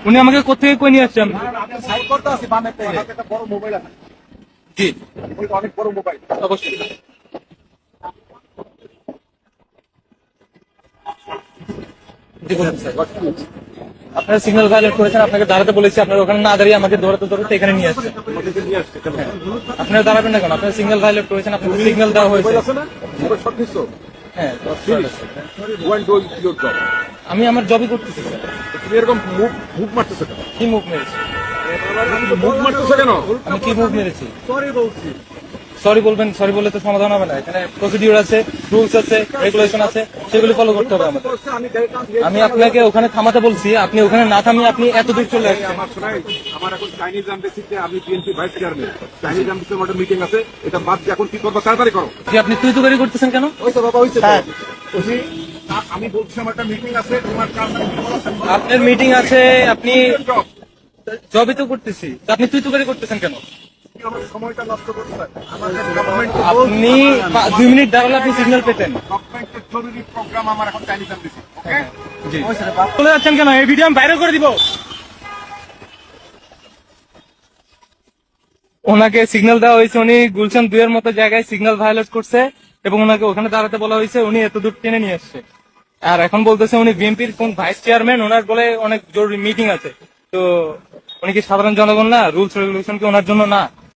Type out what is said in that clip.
উনি আমাকে কোথেকে কই নিয়ে আসছেন? জি অনেক বড় মোবাইল। অবশ্যই। জি বলুন স্যার। আপনারা সিগন্যাল ভায়োলেট করেছেন, আপনাকে দাঁড়াতে বলেছি, আপনারা ওখানে না দাঁড়িয়ে আমাকে দৌড়াতে এখানে নিয়ে আসছেন। আপনারা দাঁড়াবেন না কেন? আপনারা সিগন্যাল ভায়োলেট করেছেন, আপনাদের সিগন্যাল দেওয়া হয়েছে। হ্যাঁ, আমি আমার জবই করতেছি স্যার। তুমি এরকম মুভ মারতেছো কেন? কি মুভ মেরেছি? মুভ মারতেছো কেন? আমি কি মুভ মেরেছি? সরি বলছি। সরি বলবেন, সরি বললে তো সমাধান হবে না। এখানে প্রসিডিউর আছে, রুলস আছে, রেগুলেশন আছে, সেগুলি ফলো করতে হবে আমাদের। আমি আপনাকে ওখানে থামাতে বলছি, আপনি ওখানে না থামিয়ে আপনি এত দূর চলে আসছেন। আমার এখন চাইনিজ এমবেসিতে আমি বিএনপি ভাইস চেয়ারম্যান, চাইনিজ এমবেসিতে আমার মিটিং আছে, এটা বাদ দিয়ে এখন কি করবো তাড়াতাড়ি করো। যে আপনি তুই তো গাড়ি করতেছেন কেন? ওইসব বাবা হইছে। আমি বলছি আমার একটা মিটিং আছে, তোমার আপনার মিটিং আছে, আপনি জবই তো করতেছি, আপনি তুই তো গাড়ি করতেছেন কেন? আমার সময়টা নষ্ট করতে আপনি 2 মিনিট দাঁড়ালে আপনি সিগন্যাল পেতেন। গভর্নমেন্টের জরুরি প্রোগ্রাম আমার এখন চাইনিজ এমবেসি। ওকে জি চলে যাচ্ছেন কেন? এই ভিডিও আমি বাইরে করে দিব। ওনাকে সিগন্যাল দেওয়া হয়েছে, উনি গুলশান 2 এর মতো জায়গায় সিগন্যাল ভায়োলেট করছে এবং ওনাকে ওখানে দাঁড়াতে বলা হয়েছে, উনি এত দূর টেনে নিয়ে আসছে। আর এখন বলতেছে উনি বিএনপির কোন ভাইস চেয়ারম্যান, ওনার বলে অনেক জরুরি মিটিং আছে। তো উনি কি সাধারণ জনগণ না? রুলস রেগুলেশন কি ওনার জন্য না?